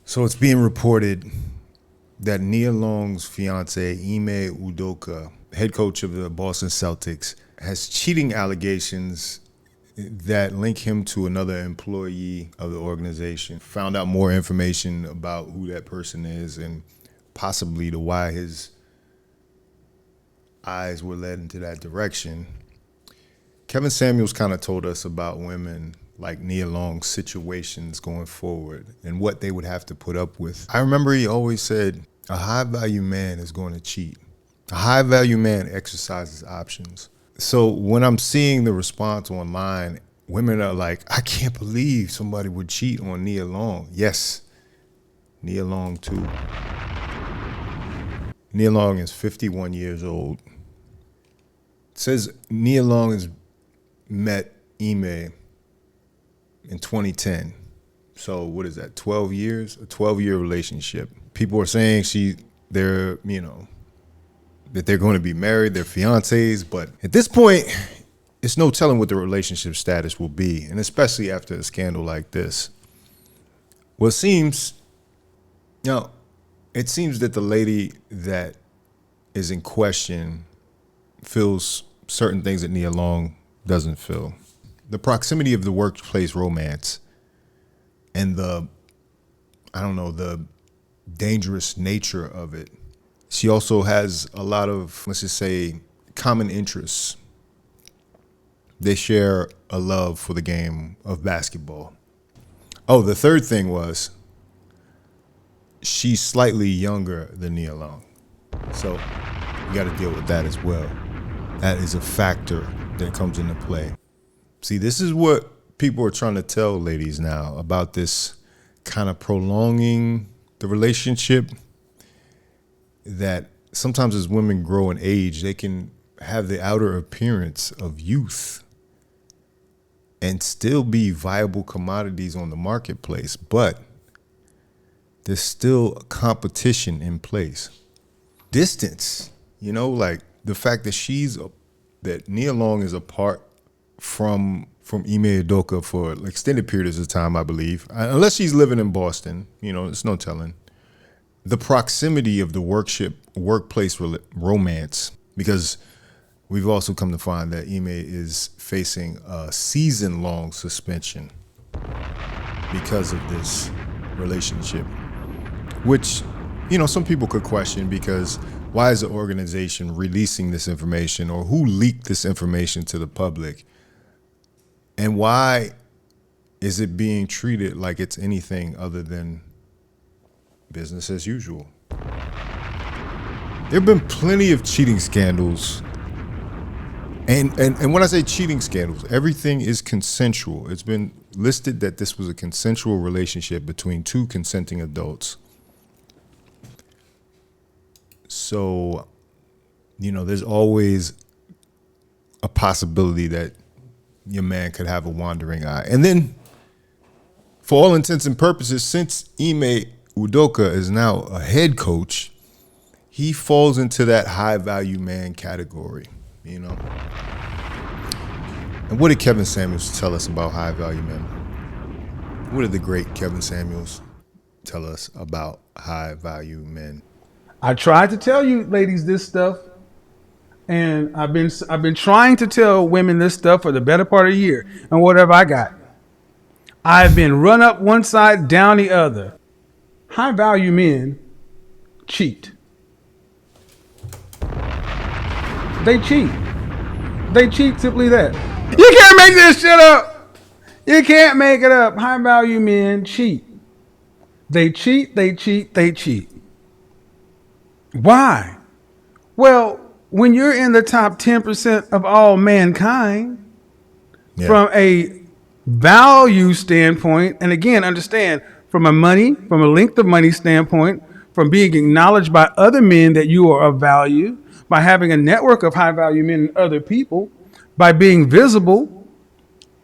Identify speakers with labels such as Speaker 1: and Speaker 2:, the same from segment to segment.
Speaker 1: So it's being reported that Nia Long's fiance, Ime Udoka, head coach of the Boston Celtics, has cheating allegations that link him to another employee of the organization. Found out more information about who that person is and possibly to why his eyes were led into that direction. Kevin Samuels kind of told us about women like Nia Long's situations going forward and what they would have to put up with. I remember he always said, a high-value man is going to cheat. A high-value man exercises options. So when I'm seeing the response online, women are like, I can't believe somebody would cheat on Nia Long. Yes, Nia Long too. Nia Long is 51 years old. It says Nia Long has met Ime in 2010. So what is that, 12 years? A 12-year relationship. People are saying that they're going to be married, they're fiancés, but at this point, it's no telling what the relationship status will be, and especially after a scandal like this. Well, it seems that the lady that is in question feels certain things that Nia Long doesn't feel. The proximity of the workplace romance and the dangerous nature of it. She also has a lot of, let's just say, common interests. They share a love for the game of basketball. Oh, the third thing was she's slightly younger than Nia Long. So you got to deal with that as well. That is a factor that comes into play. See, this is what people are trying to tell ladies now about this kind of prolonging the relationship, that sometimes as women grow in age, they can have the outer appearance of youth and still be viable commodities on the marketplace, but there's still competition in place. Distance, like the fact that that Nia Long is apart from Ime Udoka for extended periods of time, I believe, unless she's living in Boston, it's no telling. The proximity of the workplace romance, because we've also come to find that Ime is facing a season-long suspension because of this relationship, which, some people could question, because why is the organization releasing this information, or who leaked this information to the public? And why is it being treated like it's anything other than business as usual? There have been plenty of cheating scandals. And when I say cheating scandals, everything is consensual. It's been listed that this was a consensual relationship between two consenting adults. So, there's always a possibility that your man could have a wandering eye. And then, for all intents and purposes, since Ime Udoka is now a head coach, he falls into that high-value man category, And what did Kevin Samuels tell us about high-value men? What did the great Kevin Samuels tell us about high-value men?
Speaker 2: I tried to tell you ladies this stuff, and I've been trying to tell women this stuff for the better part of a year, and whatever I got. I've been run up one side, down the other. High-value men cheat. They cheat. They cheat, simply that. You can't make this shit up. You can't make it up. High-value men cheat. They cheat, they cheat, they cheat. Why? Well, when you're in the top 10% of all mankind, from a value standpoint, and again, understand, from a length of money standpoint, from being acknowledged by other men that you are of value, by having a network of high-value men and other people, by being visible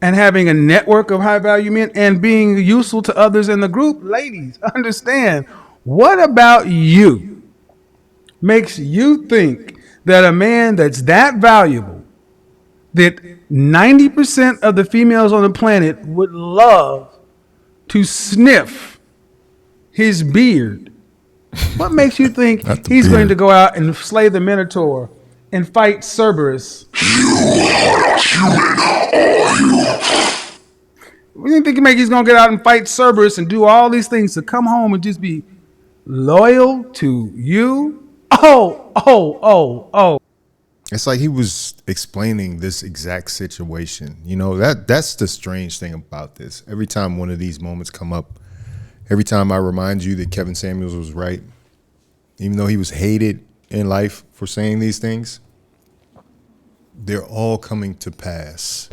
Speaker 2: and having a network of high-value men and being useful to others in the group. Ladies, understand, what about you makes you think that a man that's that valuable, that 90% of the females on the planet would love to sniff his beard. What makes you think
Speaker 1: Not the
Speaker 2: he's going to
Speaker 1: beard.
Speaker 2: go out and slay the Minotaur and fight Cerberus? What do you think he's going to get out and fight Cerberus and do all these things to come home and just be loyal to you? Oh.
Speaker 1: It's like he was explaining this exact situation. You know, that's the strange thing about this. Every time one of these moments come up, every time I remind you that Kevin Samuels was right, even though he was hated in life for saying these things, they're all coming to pass.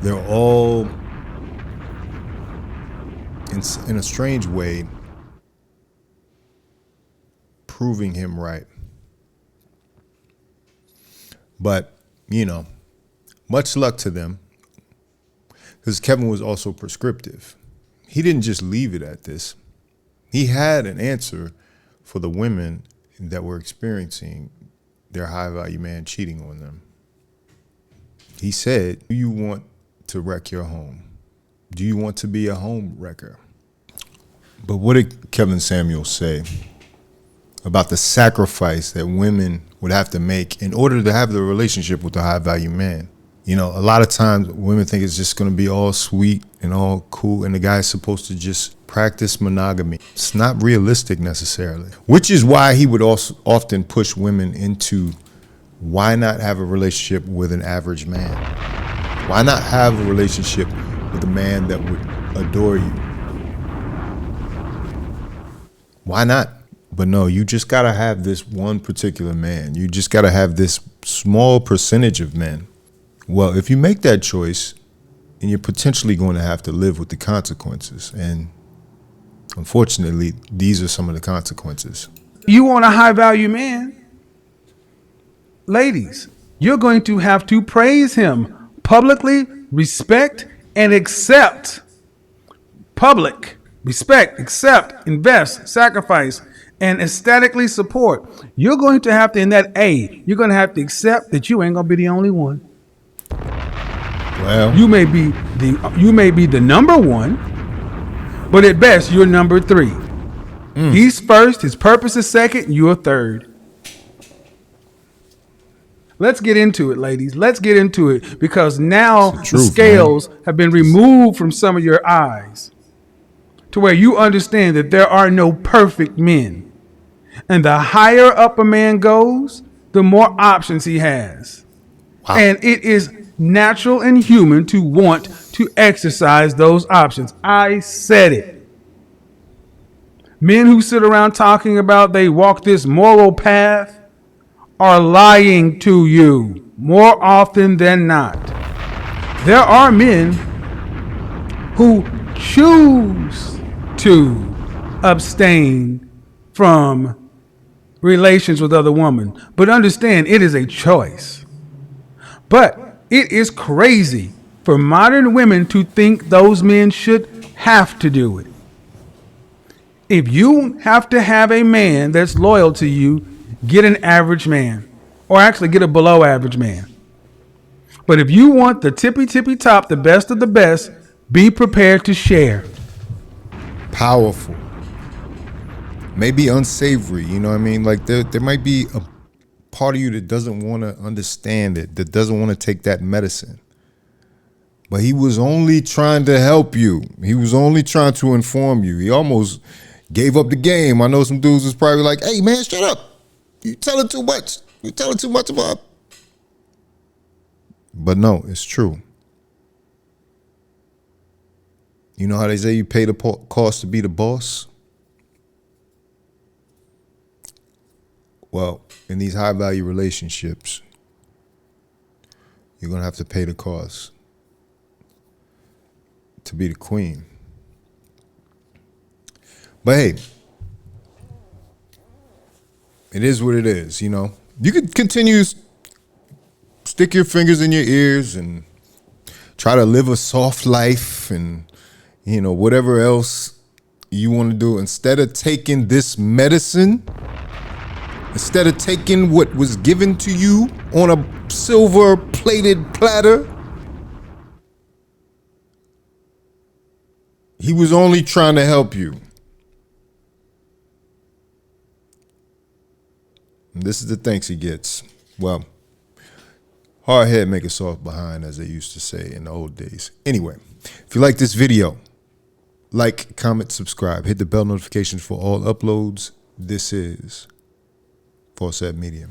Speaker 1: They're all, in a strange way, proving him right. But, you know, much luck to them, because Kevin was also prescriptive. He didn't just leave it at this. He had an answer for the women that were experiencing their high-value man cheating on them. He said, do you want to wreck your home? Do you want to be a home wrecker? But what did Kevin Samuels say about the sacrifice that women would have to make in order to have the relationship with a high-value man? You know, a lot of times women think it's just going to be all sweet and all cool, and the guy's supposed to just practice monogamy. It's not realistic necessarily, which is why he would also often push women into, why not have a relationship with an average man? Why not have a relationship with a man that would adore you? Why not? But no, you just got to have this one particular man. You just got to have this small percentage of men. Well, if you make that choice, then you're potentially going to have to live with the consequences. And unfortunately, these are some of the consequences.
Speaker 2: You want a high value man? Ladies, you're going to have to praise him publicly, respect, and accept. Public, respect, accept, invest, sacrifice, and ecstatically support. You're going to have to, in that A, you're going to have to accept that you ain't going to be the only one.
Speaker 1: Well,
Speaker 2: You may be the number one, but at best you're number 3. He's first, his purpose is second, you're third. Let's get into it, ladies. Let's get into it, because now the
Speaker 1: truth,
Speaker 2: scales have been removed from some of your eyes to where you understand that there are no perfect men. And the higher up a man goes, the more options he has.
Speaker 1: wow.
Speaker 2: And it is natural and human to want to exercise those options. I said it. Men who sit around talking about they walk this moral path are lying to you more often than not. There are men who choose to abstain from relations with other women, but understand it is a choice. But it is crazy for modern women to think those men should have to do it. If you have to have a man that's loyal to you, get an average man, or actually get a below average man. But if you want the tippy top, the best of the best, be prepared to share.
Speaker 1: Powerful. Maybe unsavory, you know what I mean? Like there might be a part of you that doesn't want to understand it, that doesn't want to take that medicine. But he was only trying to help you. He was only trying to inform you. He almost gave up the game. I know some dudes was probably like, hey man, shut up. You telling too much. You telling too much about. But no, it's true. You know how they say you pay the cost to be the boss? Well, in these high value relationships, you're going to have to pay the cost to be the queen. But hey, it is what it is, you know. You could continue stick your fingers in your ears and try to live a soft life and, you know, whatever else you want to do. Instead of taking this medicine, instead of taking what was given to you on a silver plated platter, He was only trying to help you. And this is the thanks he gets. Well, hard head make a soft behind, as they used to say in the old days. Anyway, if you like this video, like, comment, subscribe, hit the bell notifications for all uploads. This is FAUCETTE Media.